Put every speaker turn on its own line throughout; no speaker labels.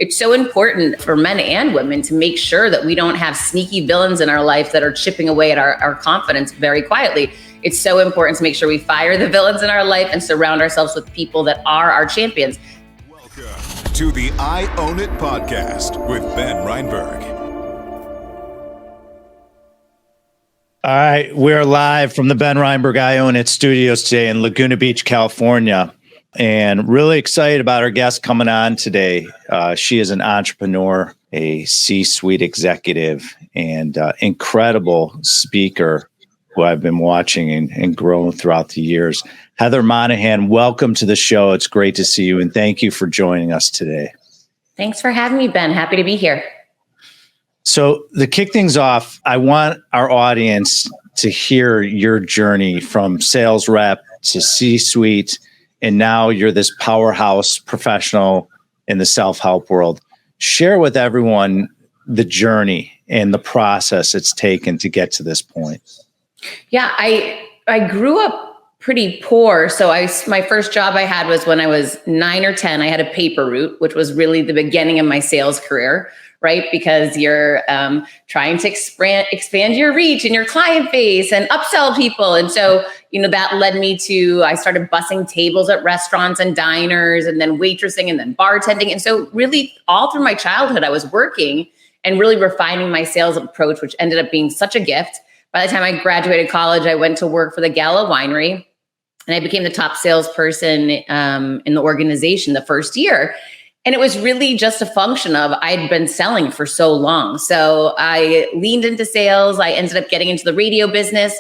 it's so important for men and women to make sure that we don't have sneaky villains in our life that are chipping away at our confidence very quietly. It's so important to make sure we fire the villains in our life and surround ourselves with people that are our champions.
Welcome to the I Own It podcast with Ben Reinberg.
All right, we're live from the Ben Reinberg I Own It studios today in Laguna Beach, California, and really excited about our guest coming on today. She is an entrepreneur, a C-suite executive, and incredible speaker who I've been watching and growing throughout the years. Heather Monahan, welcome to the show. It's great to see you, and thank you for joining us today.
Thanks for having me, Ben. Happy to be here.
So to kick things off, I want our audience to hear your journey from sales rep to C-suite, and now you're this powerhouse professional in the self-help world. Share with everyone the journey and the process it's taken to get to this point.
Yeah, I grew up pretty poor. So my first job I had was when I was 9 or 10. I had a paper route, which was really the beginning of my sales career, right? Because you're trying to expand your reach and your client base and upsell people. And so, that led me to, I started bussing tables at restaurants and diners and then waitressing and then bartending. And so really all through my childhood, I was working and really refining my sales approach, which ended up being such a gift. By the time I graduated college, I went to work for the Gallo Winery and I became the top salesperson in the organization the first year. And it was really just a function of I'd been selling for so long. So I leaned into sales. I ended up getting into the radio business,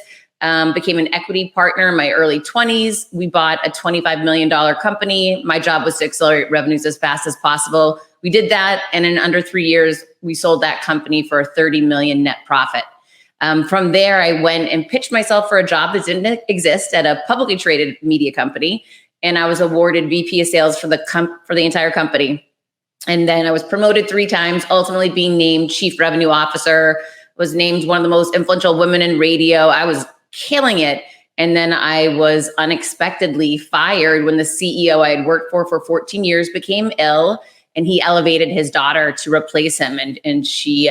became an equity partner in my early 20s. We bought a $25 million company. My job was to accelerate revenues as fast as possible. We did that. And in under 3 years, we sold that company for a $30 million net profit. From there, I went and pitched myself for a job that didn't exist at a publicly traded media company. And I was awarded VP of sales for the entire company. And then I was promoted 3 times, ultimately being named chief revenue officer, was named one of the most influential women in radio. I was killing it. And then I was unexpectedly fired when the CEO I had worked for 14 years became ill, and he elevated his daughter to replace him. And she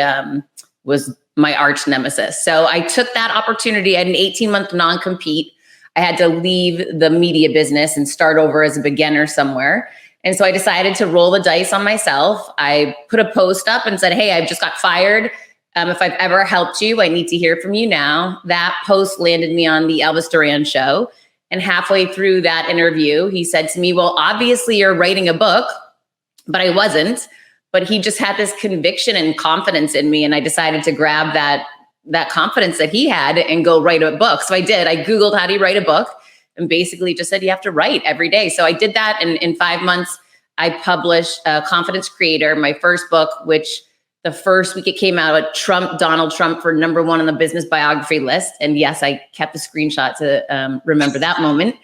was my arch nemesis. So I took that opportunity. I had an 18-month non-compete. I had to leave the media business and start over as a beginner somewhere. And so I decided to roll the dice on myself. I put a post up and said, hey, I've just got fired. If I've ever helped you, I need to hear from you now. That post landed me on the Elvis Duran show. And halfway through that interview, he said to me, well, obviously you're writing a book, but I wasn't. But he just had this conviction and confidence in me. And I decided to grab that confidence that he had and go write a book. So I did. I Googled how do you write a book and basically just said you have to write every day. So I did that. And in 5 months, I published Confidence Creator, my first book, which the first week it came out at Donald Trump for #1 on the business biography list. And yes, I kept the screenshot to remember that moment.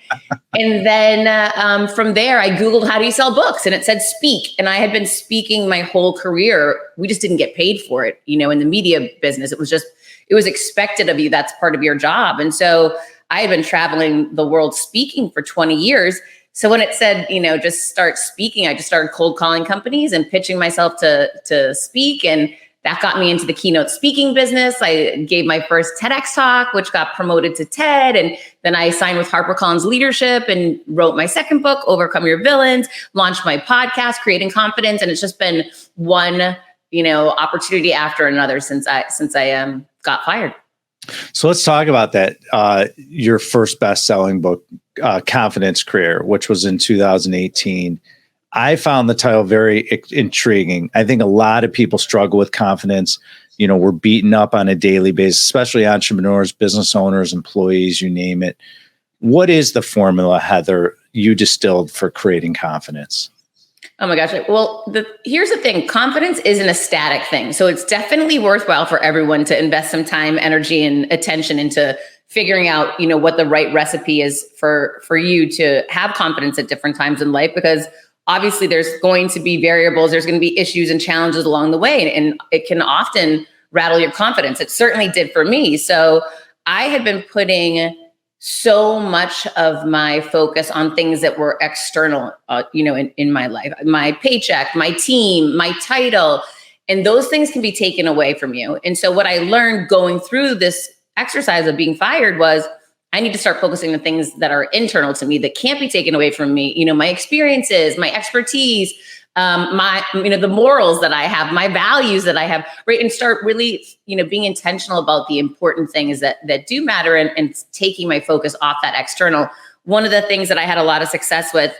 And then from there, I Googled how do you sell books, and it said speak. And I had been speaking my whole career. We just didn't get paid for it. In the media business, it was expected of you. That's part of your job. And so I had been traveling the world speaking for 20 years. So when it said, just start speaking, I just started cold calling companies and pitching myself to speak. And that got me into the keynote speaking business. I gave my first TEDx talk, which got promoted to TED. And then I signed with HarperCollins Leadership and wrote my second book, Overcome Your Villains, launched my podcast, Creating Confidence. And it's just been one, opportunity after another since I got fired.
So let's talk about that. Your first best-selling book, Confidence Career, which was in 2018. I found the title very intriguing. I think a lot of people struggle with confidence. We're beaten up on a daily basis, especially entrepreneurs, business owners, employees, you name it. What is the formula, Heather, you distilled for creating confidence?
Oh my gosh. Well, here's the thing. Confidence isn't a static thing. So it's definitely worthwhile for everyone to invest some time, energy, and attention into figuring out, what the right recipe is for you to have confidence at different times in life, because obviously there's going to be variables, there's going to be issues and challenges along the way, and it can often rattle your confidence. It certainly did for me. So I had been putting so much of my focus on things that were external, in my life, my paycheck, my team, my title, and those things can be taken away from you. And so what I learned going through this exercise of being fired was I need to start focusing on things that are internal to me that can't be taken away from me. My experiences, my expertise, the morals that I have, my values that I have, right? And start really, being intentional about the important things that do matter and taking my focus off that external. One of the things that I had a lot of success with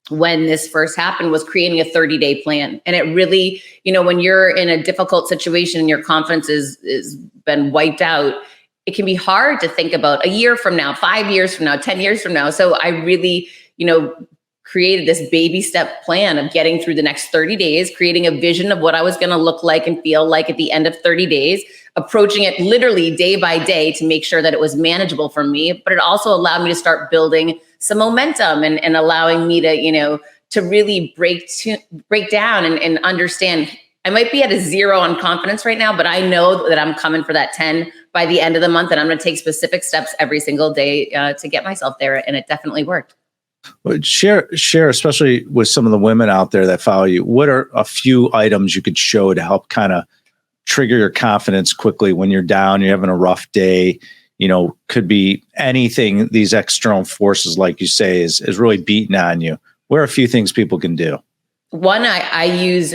when this first happened was creating a 30-day plan. And it really, when you're in a difficult situation and your confidence is been wiped out, it can be hard to think about a year from now, 5 years from now, 10 years from now. So I really, created this baby step plan of getting through the next 30 days, creating a vision of what I was going to look like and feel like at the end of 30 days, approaching it literally day by day to make sure that it was manageable for me. But it also allowed me to start building some momentum and allowing me to really break down and understand. I might be at a 0 on confidence right now, but I know that I'm coming for that 10 by the end of the month. And I'm going to take specific steps every single day to get myself there. And it definitely worked.
Share, especially with some of the women out there that follow you, what are a few items you could show to help kind of trigger your confidence quickly when you're down, you're having a rough day, could be anything. These external forces, like you say, is really beating on you. What are a few things people can do?
One, I use,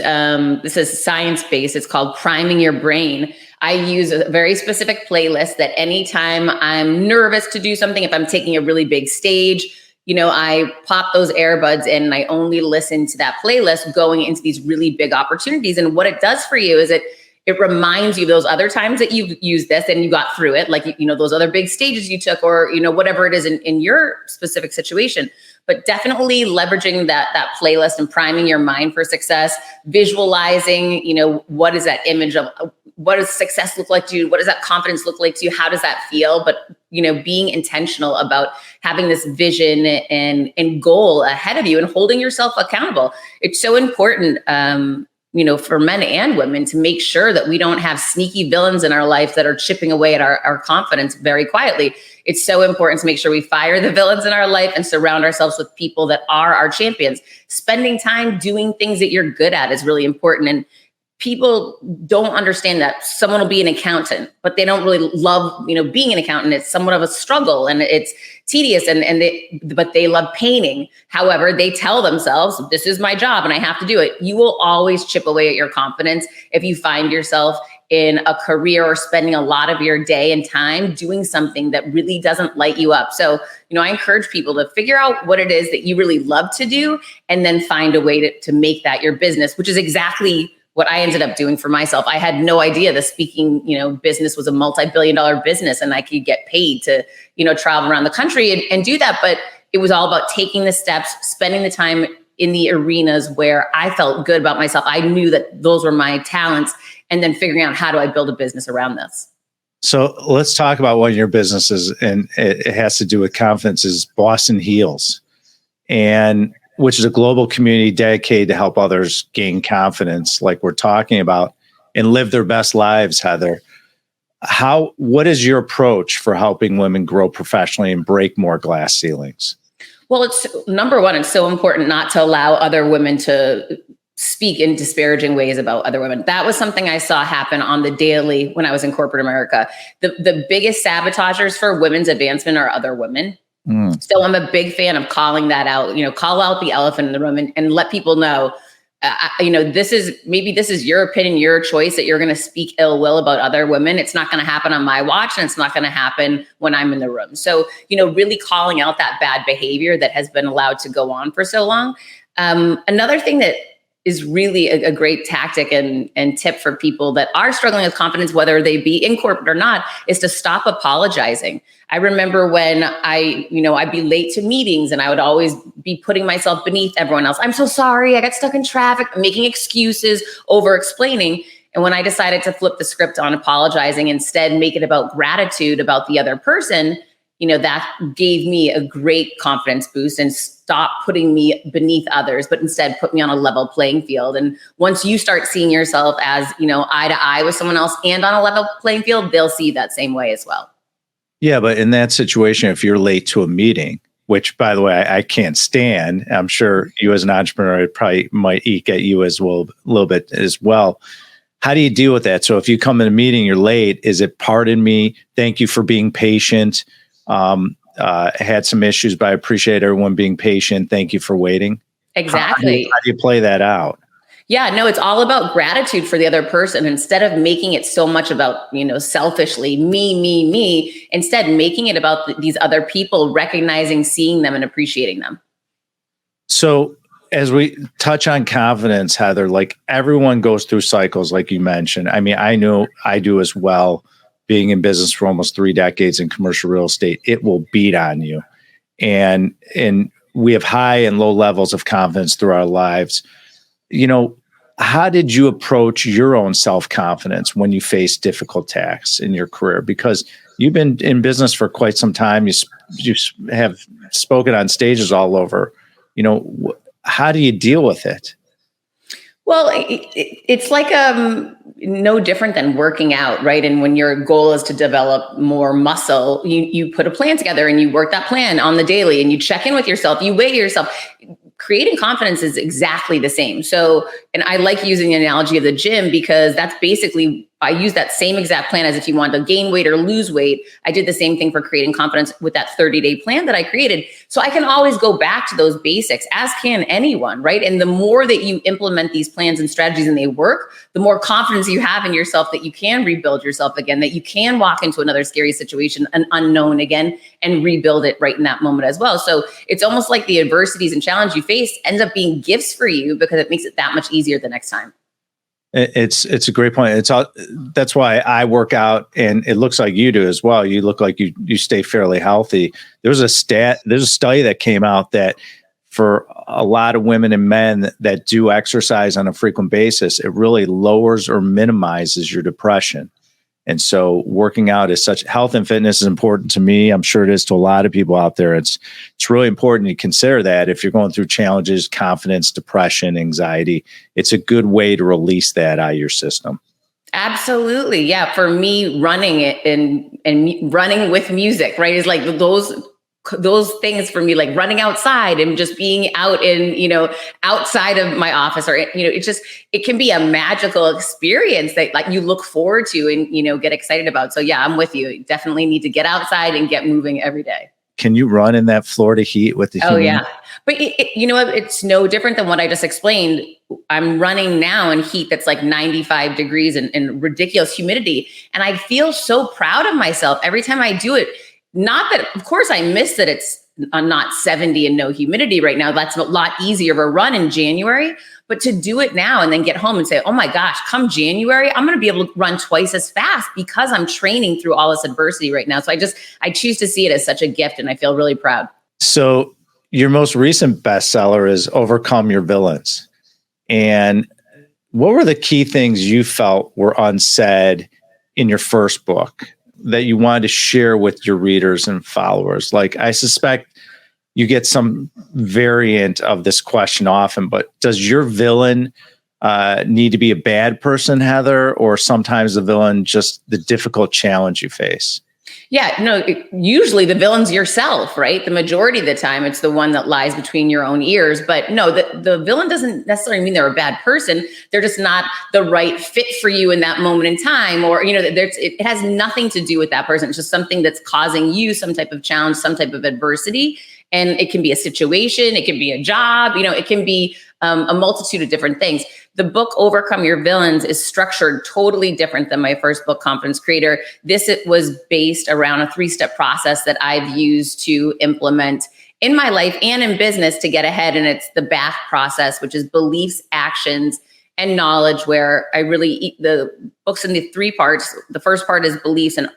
this is science-based. It's called priming your brain. I use a very specific playlist that anytime I'm nervous to do something, if I'm taking a really big stage, I pop those earbuds in and I only listen to that playlist going into these really big opportunities. And what it does for you is it reminds you of those other times that you've used this and you got through it, like, those other big stages you took, or, whatever it is in your specific situation. But definitely leveraging that playlist and priming your mind for success, visualizing, what is that image of, what does success look like to you? What does that confidence look like to you? How does that feel? But, being intentional about having this vision and goal ahead of you and holding yourself accountable. It's so important, for men and women to make sure that we don't have sneaky villains in our life that are chipping away at our confidence very quietly. It's so important to make sure we fire the villains in our life and surround ourselves with people that are our champions. Spending time doing things that you're good at is really important. And people don't understand that. Someone will be an accountant, but they don't really love, being an accountant. It's somewhat of a struggle and it's tedious but they love painting. However, they tell themselves, this is my job and I have to do it. You will always chip away at your confidence if you find yourself in a career or spending a lot of your day and time doing something that really doesn't light you up. So, I encourage people to figure out what it is that you really love to do and then find a way to make that your business, which is exactly what I ended up doing for myself. I had no idea the speaking, business was a multi-billion-dollar business and I could get paid to, travel around the country and do that. But it was all about taking the steps, spending the time in the arenas where I felt good about myself. I knew that those were my talents, and then figuring out how do I build a business around this.
So let's talk about one of your businesses, and it has to do with confidence, is Boston Heals, and which is a global community dedicated to help others gain confidence, like we're talking about, and live their best lives, Heather. What is your approach for helping women grow professionally and break more glass ceilings?
Well, it's number one, it's so important not to allow other women to speak in disparaging ways about other women. That was something I saw happen on the daily when I was in corporate America. The biggest sabotagers for women's advancement are other women. So I'm a big fan of calling that out, call out the elephant in the room and let people know, this is your opinion, your choice that you're going to speak ill will about other women. It's not going to happen on my watch, and it's not going to happen when I'm in the room. So, really calling out that bad behavior that has been allowed to go on for so long. Another thing that is really a great tactic and tip for people that are struggling with confidence, whether they be in corporate or not, is to stop apologizing. I remember when I'd be late to meetings and I would always be putting myself beneath everyone else. I'm so sorry, I got stuck in traffic, making excuses, over explaining. And when I decided to flip the script on apologizing, instead make it about gratitude about the other person, that gave me a great confidence boost and stopped putting me beneath others, but instead put me on a level playing field. And once you start seeing yourself as, eye to eye with someone else and on a level playing field, they'll see that same way as well.
Yeah, but in that situation, if you're late to a meeting, which by the way, I can't stand, I'm sure you as an entrepreneur, it probably might eke at you as well, a little bit as well. How do you deal with that? So if you come in a meeting, you're late, is it pardon me? Thank you for being patient. Had some issues, but I appreciate everyone being patient. Thank you for waiting.
Exactly.
How do you play that out?
Yeah, no, it's all about gratitude for the other person. Instead of making it so much about, selfishly, me, instead making it about these other people, recognizing, seeing them and appreciating them.
So as we touch on confidence, Heather, like everyone goes through cycles, like you mentioned. I mean, I know I do as well, being in business for almost 3 decades in commercial real estate. It will beat on you. And we have high and low levels of confidence through our lives. How did you approach your own self-confidence when you faced difficult tasks in your career? Because you've been in business for quite some time. You have spoken on stages all over. How do you deal with it?
Well, it's like no different than working out, right? And when your goal is to develop more muscle, you put a plan together and you work that plan on the daily and you check in with yourself, you weigh yourself. Creating confidence is exactly the same. So, and I like using the analogy of the gym because that's basically, I use that same exact plan as if you want to gain weight or lose weight. I did the same thing for creating confidence with that 30-day plan that I created. So I can always go back to those basics, as can anyone, right? And the more that you implement these plans and strategies and they work, the more confidence you have in yourself that you can rebuild yourself again, that you can walk into another scary situation, an unknown again, and rebuild it right in that moment as well. So it's almost like the adversities and challenge you face ends up being gifts for you because it makes it that much easier the next time.
It's a great point. That's why I work out, and it looks like you do as well. You look like you stay fairly healthy. There's a study that came out that for a lot of women and men that do exercise on a frequent basis, it really lowers or minimizes your depression. And so working out is health and fitness is important to me. I'm sure it is to a lot of people out there. It's really important to consider that if you're going through challenges, confidence, depression, anxiety, it's a good way to release that out of your system.
Absolutely. Yeah. For me, running it and running with music, right, is like those things for me, like running outside and just being out in, outside of my office, or, it can be a magical experience that like you look forward to and, get excited about. So yeah, I'm with you. You definitely need to get outside and get moving every day.
Can you run in that Florida heat with the heat?
Oh yeah. But you know what? It's no different than what I just explained. I'm running now in heat that's like 95 degrees and ridiculous humidity. And I feel so proud of myself every time I do it. Not that, of course, I miss that it's not 70 and no humidity right now. That's a lot easier of a run in January. But to do it now and then get home and say, oh my gosh, come January, I'm going to be able to run twice as fast because I'm training through all this adversity right now. So I choose to see it as such a gift, and I feel really proud.
So your most recent bestseller is Overcome Your Villains. And what were the key things you felt were unsaid in your first book that you wanted to share with your readers and followers? Like, I suspect you get some variant of this question often, but does your villain need to be a bad person, Heather, or sometimes the villain just the difficult challenge you face?
Yeah, no, usually the villain's yourself, right? The majority of the time, it's the one that lies between your own ears. But no, the villain doesn't necessarily mean they're a bad person. They're just not the right fit for you in that moment in time. Or, it has nothing to do with that person. It's just something that's causing you some type of challenge, some type of adversity. And it can be a situation, it can be a job, it can be a multitude of different things. The book Overcome Your Villains is structured totally different than my first book, Confidence Creator. It was based around a 3-step process that I've used to implement in my life and in business to get ahead. And it's the BATH process, which is beliefs, actions, and knowledge, where I really eat the books into 3 parts. The first part is beliefs and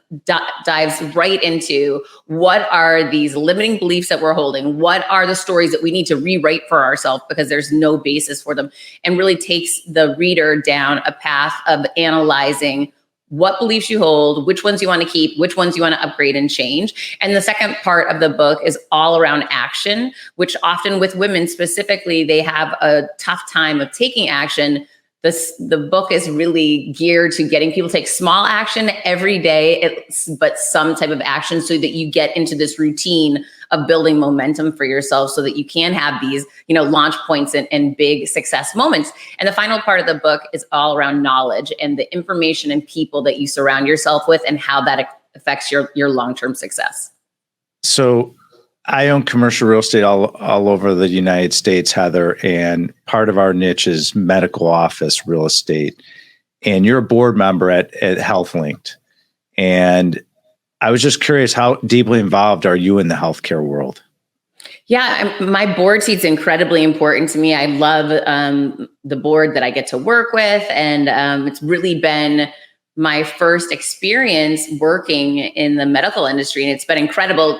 dives right into what are these limiting beliefs that we're holding? What are the stories that we need to rewrite for ourselves because there's no basis for them? And really takes the reader down a path of analyzing what beliefs you hold, which ones you want to keep, which ones you want to upgrade and change. And the second part of the book is all around action, which often with women specifically, they have a tough time of taking action the book is really geared to getting people to take small action every day, but some type of action so that you get into this routine of building momentum for yourself so that you can have these, launch points and big success moments. And the final part of the book is all around knowledge and the information and people that you surround yourself with and how that affects your long-term success.
So I own commercial real estate all over the United States, Heather, and part of our niche is medical office real estate. And you're a board member at HealthLinked. And I was just curious, how deeply involved are you in the healthcare world?
Yeah, my board seat's incredibly important to me. I love the board that I get to work with. And it's really been my first experience working in the medical industry. And it's been incredible.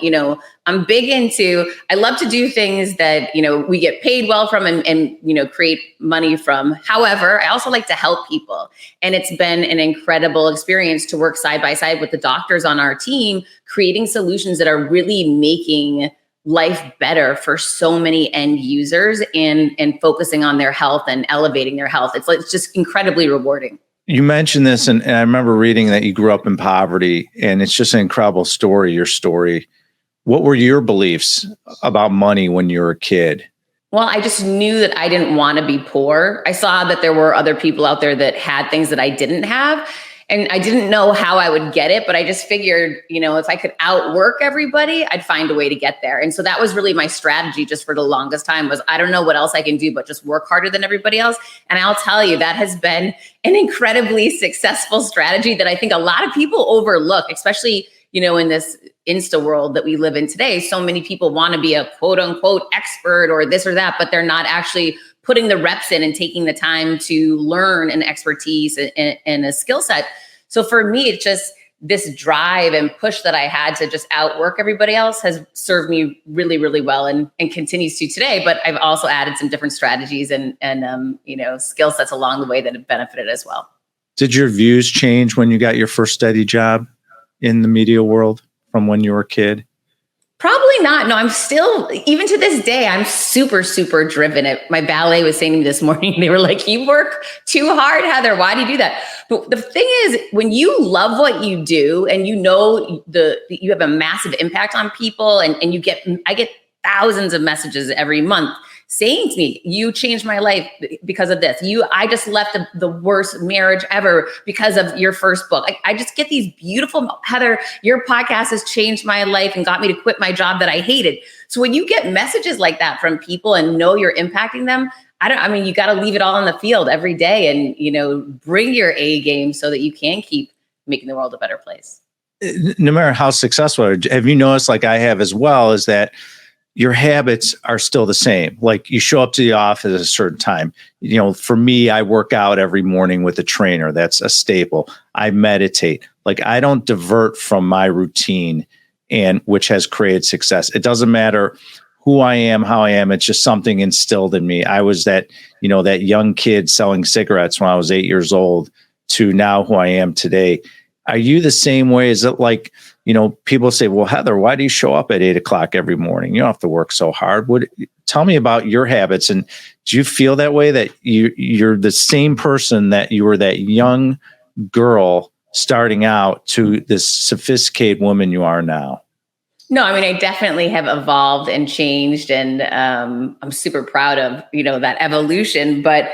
I'm big into, I love to do things that, we get paid well from and create money from. However, I also like to help people. And it's been an incredible experience to work side by side with the doctors on our team, creating solutions that are really making life better for so many end users and focusing on their health and elevating their health. It's just incredibly rewarding.
You mentioned this, and I remember reading that you grew up in poverty, and it's just an incredible story, your story. What were your beliefs about money when you were a kid?
Well, I just knew that I didn't want to be poor. I saw that there were other people out there that had things that I didn't have. And I didn't know how I would get it, but I just figured, if I could outwork everybody, I'd find a way to get there. And so that was really my strategy just for the longest time was I don't know what else I can do, but just work harder than everybody else. And I'll tell you, that has been an incredibly successful strategy that I think a lot of people overlook, especially, in this Insta world that we live in today. So many people want to be a quote unquote expert or this or that, but they're not actually putting the reps in and taking the time to learn an expertise and a skill set. So for me, it's just this drive and push that I had to just outwork everybody else has served me really, really well and continues to today. But I've also added some different strategies and skill sets along the way that have benefited as well.
Did your views change when you got your first steady job in the media world from when you were a kid?
Probably not. No, I'm still, even to this day, I'm super, super driven. My ballet was saying to me this morning, they were like, you work too hard, Heather. Why do you do that? But the thing is, when you love what you do and you have a massive impact on people and I get thousands of messages every month saying to me, you changed my life because of this. I just left the worst marriage ever because of your first book. I just get these beautiful, Heather, your podcast has changed my life and got me to quit my job that I hated. So when you get messages like that from people and know you're impacting them, you got to leave it all on the field every day and, bring your A game so that you can keep making the world a better place.
No matter how successful, have you noticed, like I have as well, is that your habits are still the same. Like you show up to the office at a certain time. For me, I work out every morning with a trainer. That's a staple. I meditate. Like I don't divert from my routine, and which has created success. It doesn't matter who I am, how I am. It's just something instilled in me. I was that young kid selling cigarettes when I was 8 years old to now who I am today. Are you the same way? Is it like, people say, well, Heather, why do you show up at 8 o'clock every morning? You don't have to work so hard. Tell me about your habits. And do you feel that way, that you're the same person that you were that young girl starting out to this sophisticated woman you are now?
No, I definitely have evolved and changed, and I'm super proud of, that evolution. But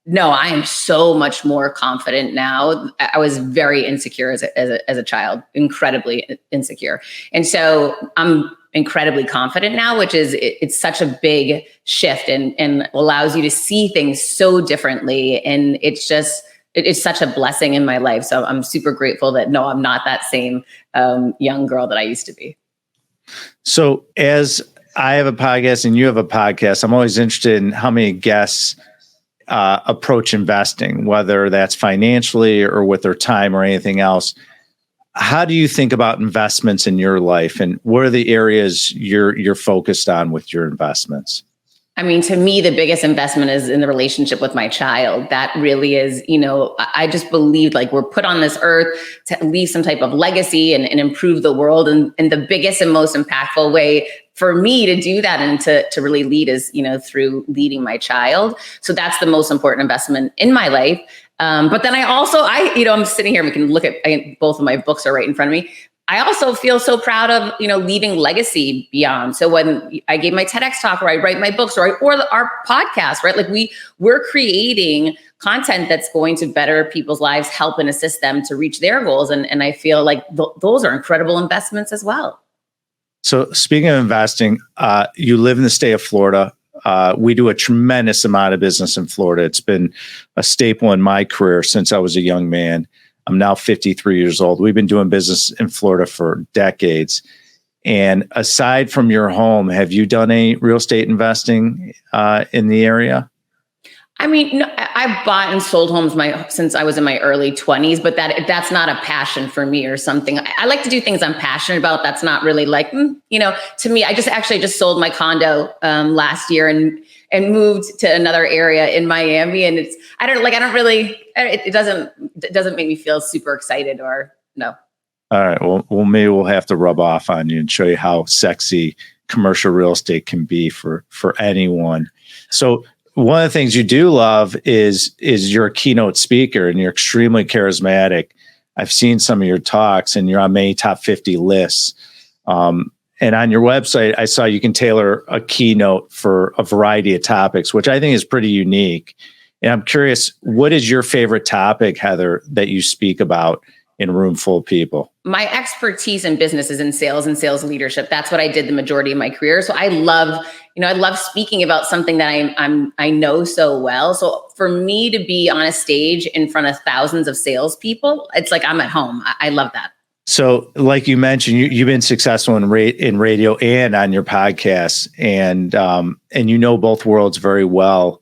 no, I am so much more confident now. I was very insecure as a child, incredibly insecure. And so I'm incredibly confident now, which is, it's such a big shift and allows you to see things so differently. And it's such a blessing in my life. So I'm super grateful that, no, I'm not that same young girl that I used to be.
So as I have a podcast and you have a podcast, I'm always interested in how many guests approach investing, whether that's financially or with their time or anything else. How do you think about investments in your life, and what are the areas you're focused on with your investments?
I mean, to me, the biggest investment is in the relationship with my child. That really is, I just believe like we're put on this earth to leave some type of legacy and improve the world. And the biggest and most impactful way for me to do that and to really lead is, through leading my child. So that's the most important investment in my life. But then I'm sitting here, we can look at, both of my books are right in front of me. I also feel so proud of, leaving legacy beyond. So when I gave my TEDx talk, or I write my books, or our podcast, right? Like we're creating content that's going to better people's lives, help and assist them to reach their goals. And I feel like those are incredible investments as well.
So speaking of investing, you live in the state of Florida. We do a tremendous amount of business in Florida. It's been a staple in my career since I was a young man. I'm now 53 years old. We've been doing business in Florida for decades. And aside from your home, have you done any real estate investing in the area?
I mean, no, I've bought and sold homes since I was in my early 20s, but that's not a passion for me or something. I like to do things I'm passionate about. That's not really like, to me, I just sold my condo last year and moved to another area in Miami. And it doesn't make me feel super excited or no.
All right. Well, maybe we'll have to rub off on you and show you how sexy commercial real estate can be for anyone. So one of the things you do love is you're a keynote speaker and you're extremely charismatic. I've seen some of your talks and you're on many top 50 lists. And on your website, I saw you can tailor a keynote for a variety of topics, which I think is pretty unique. And I'm curious, what is your favorite topic, Heather, that you speak about in a room full of people?
My expertise in business is in sales and sales leadership. That's what I did the majority of my career. So I love speaking about something that I know so well. So for me to be on a stage in front of thousands of salespeople, it's like I'm at home. I love that.
So like you mentioned, you've been successful in radio and on your podcast, and both worlds very well.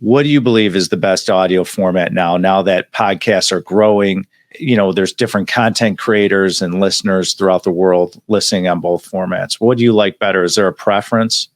What do you believe is the best audio format now that podcasts are growing? There's different content creators and listeners throughout the world listening on both formats. What do you like better? Is there a preference?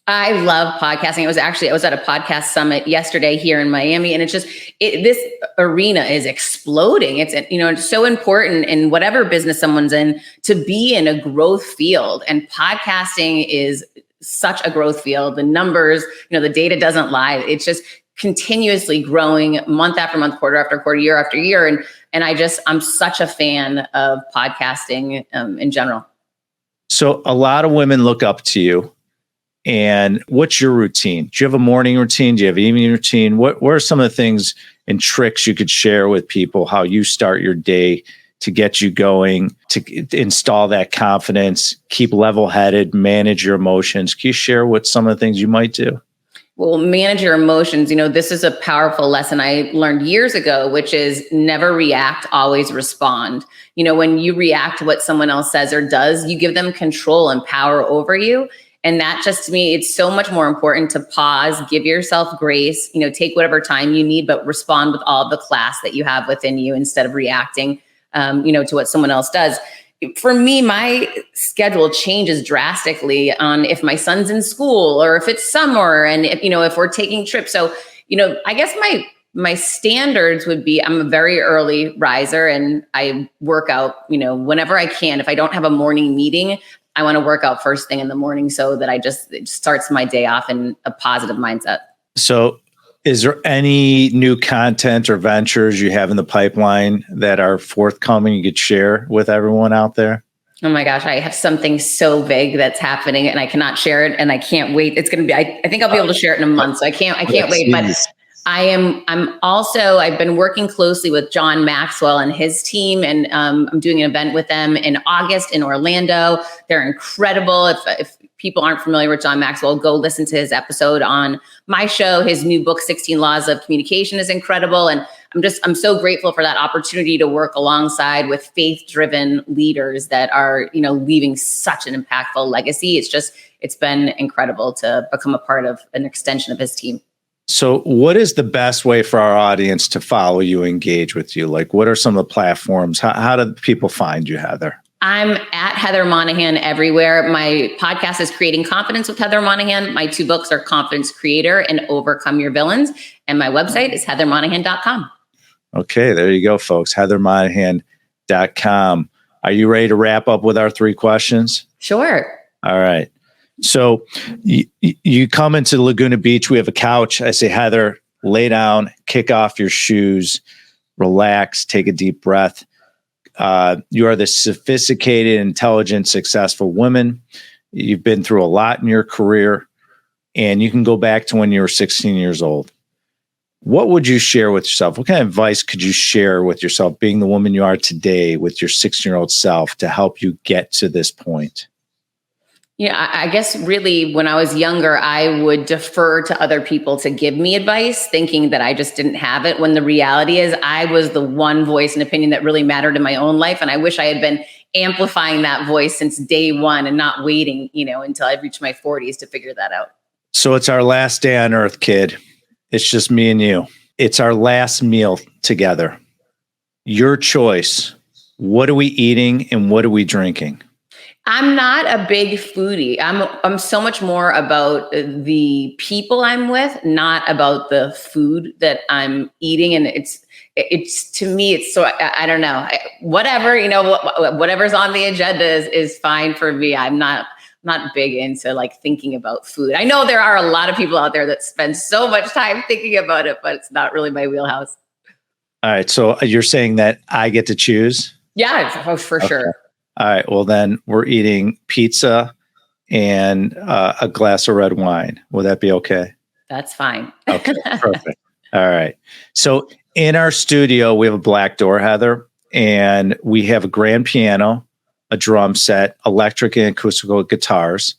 I love podcasting. I was at a podcast summit yesterday here in Miami, and this arena is exploding. It's so important in whatever business someone's in to be in a growth field, and podcasting is such a growth field. The numbers, the data doesn't lie. It's just continuously growing month after month, quarter after quarter, year after year, and I'm such a fan of podcasting in general.
So a lot of women look up to you. And what's your routine? Do you have a morning routine? Do you have an evening routine? What are some of the things and tricks you could share with people, how you start your day to get you going, to install that confidence, keep level-headed, manage your emotions? Can you share what some of the things you might do?
Well, manage your emotions. This is a powerful lesson I learned years ago, which is never react, always respond. When you react to what someone else says or does, you give them control and power over you. And that just, to me, it's so much more important to pause, give yourself grace, take whatever time you need, but respond with all the class that you have within you instead of reacting, to what someone else does. For me, my schedule changes drastically on if my son's in school or if it's summer and if we're taking trips. So, I guess my standards would be, I'm a very early riser and I work out, whenever I can. If I don't have a morning meeting, I want to work out first thing in the morning so that it just starts my day off in a positive mindset.
So is there any new content or ventures you have in the pipeline that are forthcoming you could share with everyone out there?
Oh my gosh, I have something so big that's happening and I cannot share it and I can't wait. It's going to be, I think I'll be able to share it in a month. So I can't wait, but I've been working closely with John Maxwell and his team, and I'm doing an event with them in August in Orlando. They're incredible. If people aren't familiar with John Maxwell, go listen to his episode on my show. His new book, 16 Laws of Communication, is incredible. And I'm so grateful for that opportunity to work alongside with faith-driven leaders that are, leaving such an impactful legacy. It's been incredible to become a part of an extension of his team.
So what is the best way for our audience to follow you, engage with you? Like, what are some of the platforms? How do people find you, Heather?
I'm at Heather Monahan everywhere. My podcast is Creating Confidence with Heather Monahan. My 2 books are Confidence Creator and Overcome Your Villains. And my website is heathermonahan.com.
Okay, there you go, folks. heathermonahan.com. Are you ready to wrap up with our 3 questions?
Sure.
All right. So you come into Laguna Beach. We have a couch. I say, Heather, lay down, kick off your shoes, relax, take a deep breath. You are the sophisticated, intelligent, successful woman. You've been through a lot in your career, and you can go back to when you were 16 years old. What would you share with yourself? What kind of advice could you share with yourself, being the woman you are today, with your 16-year-old self, to help you get to this point?
Yeah, I guess really when I was younger, I would defer to other people to give me advice, thinking that I just didn't have it, when the reality is I was the one voice and opinion that really mattered in my own life. And I wish I had been amplifying that voice since day one and not waiting, until I reached my 40s to figure that out.
So it's our last day on earth, kid. It's just me and you. It's our last meal together. Your choice. What are we eating and what are we drinking?
I'm not a big foodie. I'm so much more about the people I'm with, not about the food that I'm eating. And it's to me, it's so, I don't know, whatever, whatever's on the agenda is fine for me. I'm not big into like thinking about food. I know there are a lot of people out there that spend so much time thinking about it, but it's not really my wheelhouse.
All right. So you're saying that I get to choose?
Yeah, for sure.
All right. Well, then we're eating pizza and a glass of red wine. Will that be okay?
That's fine.
Okay. Perfect. All right. So in our studio, we have a black door, Heather, and we have a grand piano, a drum set, electric and acoustical guitars.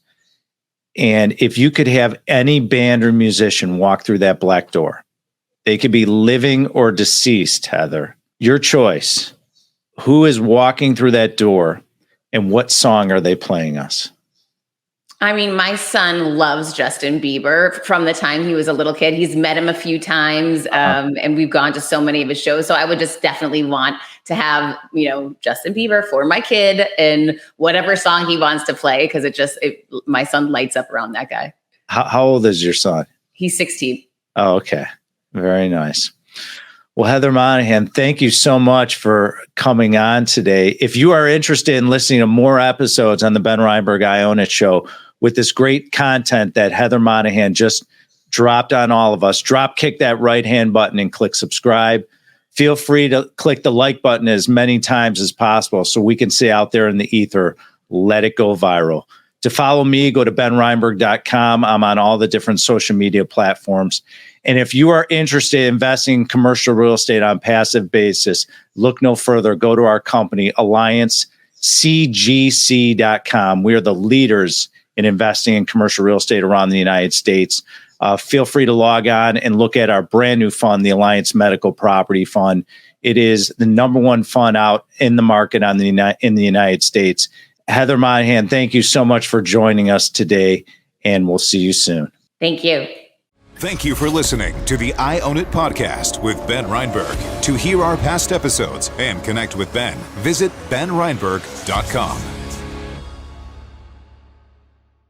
And if you could have any band or musician walk through that black door, they could be living or deceased, Heather. Your choice. Who is walking through that door and what song are they playing us?
I mean, my son loves Justin Bieber from the time he was a little kid. He's met him a few times, and we've gone to so many of his shows. So I would just definitely want to have, Justin Bieber for my kid and whatever song he wants to play, because my son lights up around that guy.
How old is your son?
He's 16.
Oh, okay. Very nice. Well, Heather Monahan, thank you so much for coming on today. If you are interested in listening to more episodes on the Ben Reinberg I Own It show with this great content that Heather Monahan just dropped on all of us, kick that right-hand button and click subscribe. Feel free to click the like button as many times as possible so we can say out there in the ether, let it go viral. To follow me, go to benreinberg.com. I'm on all the different social media platforms. And if you are interested in investing in commercial real estate on a passive basis, look no further. Go to our company, AllianceCGC.com. We are the leaders in investing in commercial real estate around the United States. Feel free to log on and look at our brand new fund, the Alliance Medical Property Fund. It is the #1 fund out in the market in the United States. Heather Monahan, thank you so much for joining us today, and we'll see you soon.
Thank you.
Thank you for listening to the I Own It podcast with Ben Reinberg. To hear our past episodes and connect with Ben, visit benreinberg.com.